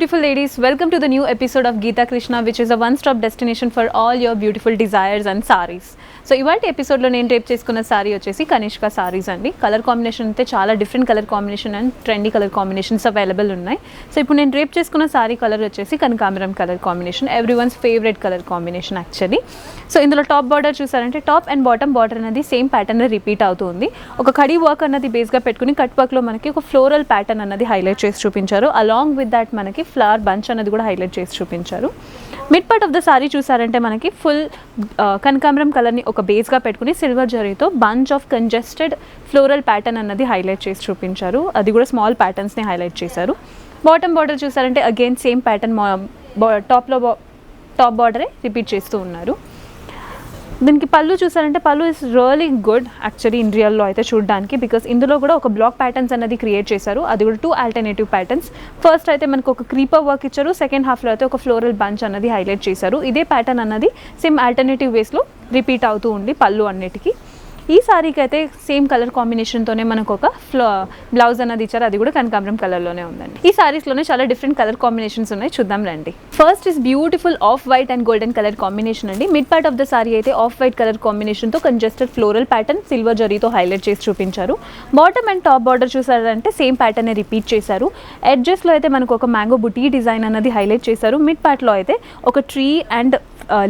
beautiful ladies, welcome to the new episode of Geeta Krishna, which is a one-stop destination for all your beautiful desires and sarees. So ఇవాళ ఎపిసోడ్లో నేను rape చేసుకున్న sorry వచ్చేసి కనిష్క సారీస్ అండి. Colour combination అయితే చాలా different colour combination and trendy colour combinations available ఉన్నాయి. So ఇప్పుడు నేను రేప్ చేసుకున్న సారీ కలర్ వచ్చేసి కనకాంబరం colour combination, every once favourite colour combination actually. So ఇందులో టాప్ బార్డర్ చూసారంటే టాప్ అండ్ బాటమ్ బార్డర్ అనేది సేమ్ ప్యాటర్న్ రిపీట్ అవుతుంది. ఒక కడీ వర్క్ అన్నది బేస్గా పెట్టుకుని కట్ వర్క్లో మనకి ఒక ఫ్లోరల్ ప్యాటర్న్ అన్నది హైలైట్ చేసి చూపించారు. అలాంగ్ విత్ దాట్ మనకి ఫ్లవర్ బంచ్ అనేది కూడా హైలైట్ చేసి చూపించారు. Mid part of the sari చూసారంటే మనకి ఫుల్ కనకాంబరం కలర్ని ఒక బేస్గా పెట్టుకుని సిల్వర్ జరీతో bunch of congested floral pattern అన్నది హైలైట్ చేసి చూపించారు. అది కూడా స్మాల్ ప్యాటర్న్స్ని హైలైట్ చేశారు. బాటమ్ బార్డర్ చూసారంటే అగైన్ సేమ్ ప్యాటర్న్ టాప్ బార్డరే రిపీట్ చేస్తూ ఉన్నారు. దీనికి పళ్ళు చూసారంటే పళ్ళు is really good actually in రియల్లో అయితే చూడడానికి, బికాస్ ఇందులో కూడా ఒక బ్లాక్ ప్యాటర్న్స్ అనేది క్రియేట్ చేశారు. అది కూడా 2 ఆల్టర్నేటివ్ ప్యాటర్న్స్. ఫస్ట్ అయితే మనకు ఒక క్రీపర్ వర్క్ ఇచ్చారు, సెకండ్ హాఫ్లో అయితే ఒక ఫ్లోరల్ బంచ్ అన్నది హైలైట్ చేశారు. ఇదే ప్యాటర్న్ అన్నది సేమ్ ఆల్టర్నేటివ్ వేస్లో రిపీట్ అవుతూ ఉంది పళ్ళు అన్నిటికీ. ఈ సారీకి అయితే సేమ్ కలర్ కాంబినేషన్తోనే మనకు ఒక బ్లౌజ్ అన్నది ఇచ్చారు, అది కూడా కనకాంబరం కలర్లోనే ఉందండి. ఈ సారీస్లోనే చాలా డిఫరెంట్ కలర్ కాంబినేషన్స్ ఉన్నాయి, చూద్దాం రండి. First is beautiful off white and golden colour combination అండి. Mid part of the sari అయితే ఆఫ్ వైట్ కలర్ కాంబినేషన్తో కంజెస్టెడ్ ఫ్లోరల్ ప్యాటర్న్ సిల్వర్ జరీతో హైలైట్ చేసి చూపించారు. బాటమ్ అండ్ టాప్ బార్డర్ చూసారంటే సేమ్ ప్యాటర్న్ రిపీట్ చేశారు. ఎడ్జెస్లో అయితే మనకు ఒక మ్యాంగో బుటీ డిజైన్ అన్నది హైలైట్ చేశారు. మిడ్ పార్ట్లో అయితే ఒక ట్రీ అండ్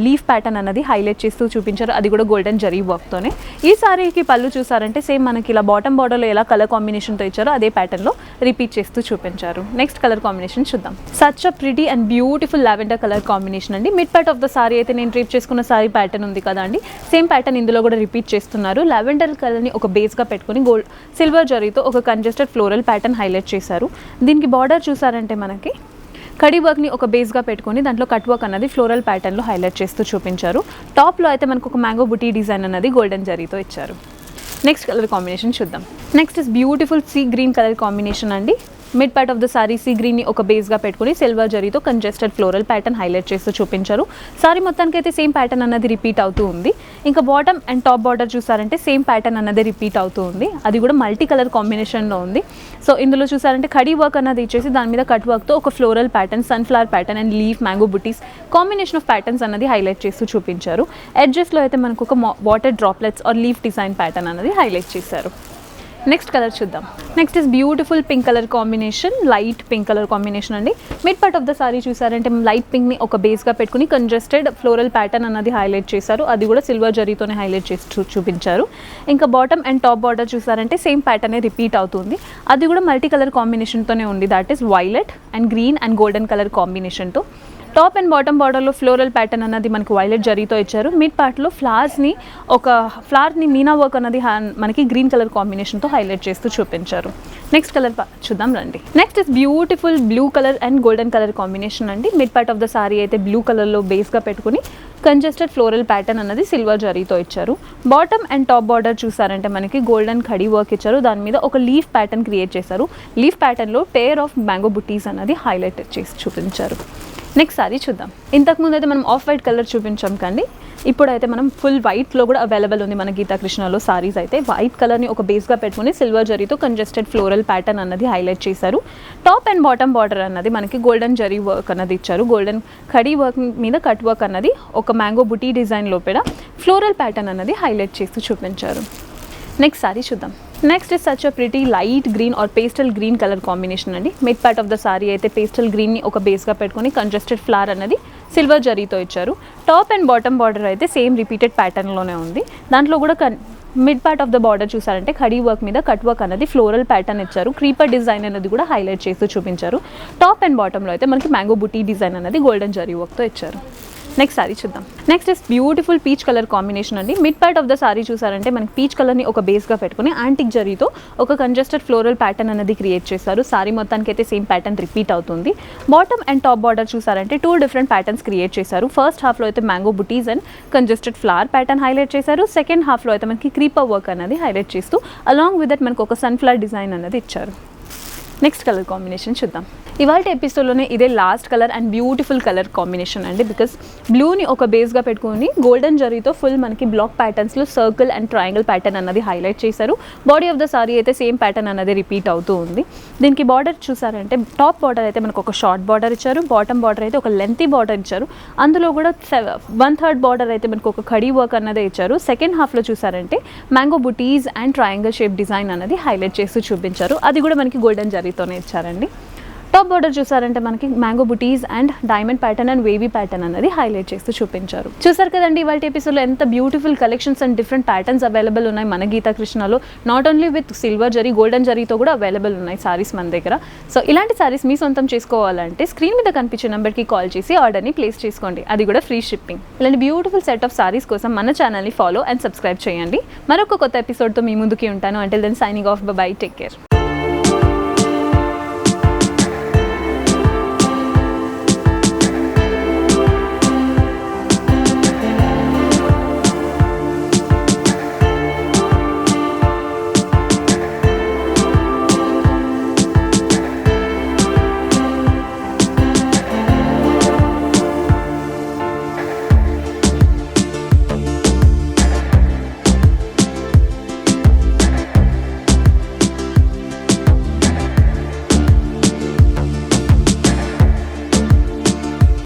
లీఫ్ ప్యాటర్న్ అన్నది హైలైట్ చేస్తూ చూపించారు, అది కూడా గోల్డెన్ జరీ వర్క్తోనే. ఈ సారీకి పళ్ళు చూసారంటే సేమ్ మనకి ఇలా బాటమ్ బార్డర్లో ఎలా కలర్ కాంబినేషన్తో ఇచ్చారో అదే ప్యాటర్న్లో రిపీట్ చేస్తూ చూపించారు. నెక్స్ట్ కలర్ కాంబినేషన్ చూద్దాం. Such a pretty and beautiful lavender colour combination అండి. Mid part of the sari అయితే నేను డ్రేప్ చేసుకున్న సారీ ప్యాటర్న్ ఉంది కదా అండి, సేమ్ ప్యాటర్న్ ఇందులో కూడా రిపీట్ చేస్తున్నారు. లావెండర్ కలర్ని ఒక బేస్గా పెట్టుకుని సిల్వర్ జరీతో ఒక కంజెస్టెడ్ ఫ్లోరల్ ప్యాటర్న్ హైలైట్ చేశారు. దీనికి బార్డర్ చూసారంటే మనకి కడీ వర్క్ని ఒక బేస్గా పెట్టుకొని దాంట్లో కట్ వర్క్ అన్నది ఫ్లోరల్ ప్యాటర్న్లో హైలైట్ చేస్తూ చూపించారు. టాప్లో అయితే మనకు ఒక మ్యాంగో బుటీ డిజైన్ అన్నది గోల్డెన్ జరీతో ఇచ్చారు. నెక్స్ట్ కలర్ కాంబినేషన్ చూద్దాం. Next is beautiful sea green colour combination అండి. Mid part of the sari sea గ్రీన్ని ఒక బేస్గా పెట్టుకుని సిల్వర్ జరీతో కంజెస్టెడ్ ఫ్లోరల్ ప్యాటర్న్ హైలైట్ చేస్తూ చూపించారు. సారీ మొత్తానికి అయితే సేమ్ ప్యాటర్న్ అన్నది రిపీట్ అవుతూ ఉంది. ఇంకా బాటమ్ అండ్ టాప్ బార్డర్ చూసారంటే సేమ్ ప్యాటర్న్ అన్నది రిపీట్ అవుతూ ఉంది, అది కూడా మల్టీ కలర్ కాంబినేషన్లో ఉంది. సో ఇందులో చూసారంటే కడీ వర్క్ అన్నది ఇచ్చేసి దాని మీద కట్ వర్క్తో ఒక floral pattern, sunflower pattern and leaf mango బుటీస్ కాంబినేషన్ ఆఫ్ ప్యాటర్న్స్ అన్నది హైలైట్ చేస్తూ చూపించారు. ఎడ్జెస్లో అయితే మనకు ఒక water droplets or leaf design pattern అన్నది హైలైట్ చేశారు. నెక్స్ట్ కలర్ చూద్దాం. Next is beautiful pink colour combination, light pink colour combination అండి. Mid part of the sari చూసారంటే లైట్ పింక్ని ఒక బేస్గా పెట్టుకుని కంజెస్టెడ్ ఫ్లోరల్ ప్యాటర్న్ అన్నది హైలైట్ చేశారు, అది కూడా సిల్వర్ జరీతోనే హైలైట్ చేసి చూపించారు. ఇంకా బాటమ్ అండ్ టాప్ బార్డర్ చూసారంటే సేమ్ ప్యాటర్నే రిపీట్ అవుతుంది, అది కూడా మల్టీ కలర్ కాంబినేషన్తోనే ఉంది, that is violet and green and golden colour కాంబినేషన్తో. టాప్ అండ్ బాటమ్ బార్డర్లో ఫ్లోరల్ ప్యాటర్న్ అన్నది మనకి వైలెట్ జరీతో ఇచ్చారు. మిడ్ పార్ట్లో ఫ్లవర్ని మీనా వర్క్ అన్నది మనకి గ్రీన్ కలర్ కాంబినేషన్తో హైలైట్ చేస్తూ చూపించారు. నెక్స్ట్ కలర్ చూద్దాం రండి. Next is beautiful blue colour and golden colour combination అండి. Mid part of the sari అయితే బ్లూ కలర్లో బేస్గా పెట్టుకుని కంజెస్టెడ్ ఫ్లోరల్ ప్యాటర్న్ అన్నది సిల్వర్ జరీతో ఇచ్చారు. బాటమ్ అండ్ టాప్ బార్డర్ చూసారంటే మనకి గోల్డెన్ కడీ వర్క్ ఇచ్చారు, దాని మీద ఒక లీఫ్ ప్యాటర్న్ క్రియేట్ చేశారు. లీఫ్ ప్యాటర్న్లో టేర్ ఆఫ్ మ్యాంగో బుటీస్ అన్నది హైలైట్ చేసి చూపించారు. నెక్స్ట్ సారీ చూద్దాం. ఇంతకుముందు అయితే మనం ఆఫ్ వైట్ కలర్ చూపించాం కానీ ఇప్పుడైతే మనం ఫుల్ వైట్లో కూడా అవైలబుల్ ఉంది మన గీతా కృష్ణలో. సారీస్ అయితే వైట్ కలర్ని ఒక బేస్గా పెట్టుకుని సిల్వర్ జరీతో కంజెస్టెడ్ ఫ్లోరల్ ప్యాటర్న్ అన్నది హైలైట్ చేశారు. టాప్ అండ్ బాటమ్ బార్డర్ అన్నది మనకి గోల్డెన్ జరీ వర్క్ అన్నది ఇచ్చారు. గోల్డెన్ కడీ వర్క్ మీద కట్ వర్క్ అన్నది ఒక మ్యాంగో బుటీ డిజైన్ లోపల ఫ్లోరల్ ప్యాటర్న్ అన్నది హైలైట్ చేస్తూ చూపించారు. నెక్స్ట్ సారీ చూద్దాం. Next is such a pretty light green or pastel green colour combination అండి. Mid part of the sari అయితే పేస్టల్ గ్రీన్ని ఒక బేస్గా పెట్టుకుని కంజెస్టెడ్ ఫ్లవర్ అన్నది సిల్వర్ జరీతో ఇచ్చారు. టాప్ అండ్ బాటమ్ బార్డర్ అయితే సేమ్ రిపీటెడ్ ప్యాటర్న్లోనే ఉంది. దాంట్లో కూడా mid part of the border చూసారంటే కడీ వర్క్ మీద కట్ వర్క్ అనేది ఫ్లోరల్ ప్యాటర్న్ ఇచ్చారు. క్రీపర్ డిజైన్ అనేది కూడా హైలైట్ చేస్తూ చూపించారు. టాప్ అండ్ బాటంలో అయితే మనకి మ్యాంగో బుటీ డిజైన్ అనేది గోల్డెన్ జరీ వర్క్తో ఇచ్చారు. నెక్స్ట్ సారీ చూద్దాం. Next is beautiful peach colour combination అండి. Mid part of the sari చూసారంటే మనకి పీచ్ కలర్ని ఒక బేస్గా పెట్టుకుని యాంటిక్ జరీతో ఒక కంజెస్టెడ్ ఫ్లోరల్ ప్యాటర్న్ అనేది క్రియేట్ చేశారు. సారీ మొత్తానికి అయితే సేమ్ ప్యాటర్న్ రిపీట్ అవుతుంది. బాటమ్ అండ్ టాప్ బార్డర్ చూసారంటే 2 డిఫరెంట్ ప్యాటర్న్స్ క్రియేట్ చేశారు. ఫస్ట్ హాఫ్లో అయితే mango buttis and congested flower pattern highlight చేశారు. సెకండ్ హాఫ్లో అయితే మనకి క్రీపర్ వర్క్ అనేది హైలైట్ చేస్తూ అలాంగ్ విత్ దట్ మనకు ఒక సన్ఫ్లవర్ డిజైన్ అనేది ఇచ్చారు. నెక్స్ట్ కలర్ కాంబినేషన్ చూద్దాం. ఇవాళ ఎపిసోడ్లోనే ఇదే last colour and beautiful colour combination అండి. బికాస్ బ్లూని ఒక బేస్గా పెట్టుకొని గోల్డెన్ జరీతో ఫుల్ మనకి బ్లాక్ ప్యాటర్న్స్లో సర్కిల్ అండ్ ట్రయాంగిల్ ప్యాటర్న్ అన్నది హైలైట్ చేశారు. బాడీ ఆఫ్ ద సారీ అయితే సేమ్ ప్యాటర్న్ అన్నది రిపీట్ అవుతూ ఉంది. దీనికి బార్డర్ చూసారంటే టాప్ బార్డర్ అయితే మనకు ఒక షార్ట్ బార్డర్ ఇచ్చారు, బాటమ్ బార్డర్ అయితే ఒక లెంతీ బార్డర్ ఇచ్చారు. అందులో కూడా 1/3 బార్డర్ అయితే మనకు ఒక కడీ వర్క్ అన్నదే ఇచ్చారు. సెకండ్ హాఫ్లో చూసారంటే mango buttis and triangle shape design అన్నది హైలైట్ చేస్తూ చూపించారు. అది కూడా మనకి గోల్డెన్ జరీతోనే ఇచ్చారండి. టాప్ బార్డర్ చూసారంటే మనకి mango buttis and diamond pattern and wavy pattern అనేది హైలైట్ చేస్తూ చూపించారు. చూసారు కదండి ఇవాళ ఎపిసోడ్లో ఎంత beautiful collections and different patterns available ఉన్నాయి మన గీతా కృష్ణలో. Not only with silver zari, golden జరీతో కూడా అవైలబుల్ ఉన్నాయి సారీస్ మన దగ్గర. సో ఇలాంటి సారీస్ మీ సొంతం చేసుకోవాలంటే స్క్రీన్ మీద కనిపించే నెంబర్కి కాల్ చేసి ఆర్డర్ని ప్లేస్ చేసుకోండి, అది కూడా ఫ్రీ షిప్పింగ్. ఇలాంటి బ్యూటిఫుల్ సెట్ ఆఫ్ సారీస్ కోసం మన ఛానల్ని ఫాలో అండ్ సబ్స్క్రైబ్ చేయండి. మరొక కొత్త ఎపిసోడ్తో మీ ముందుకి ఉంటాను. Until then signing off, bye, take care.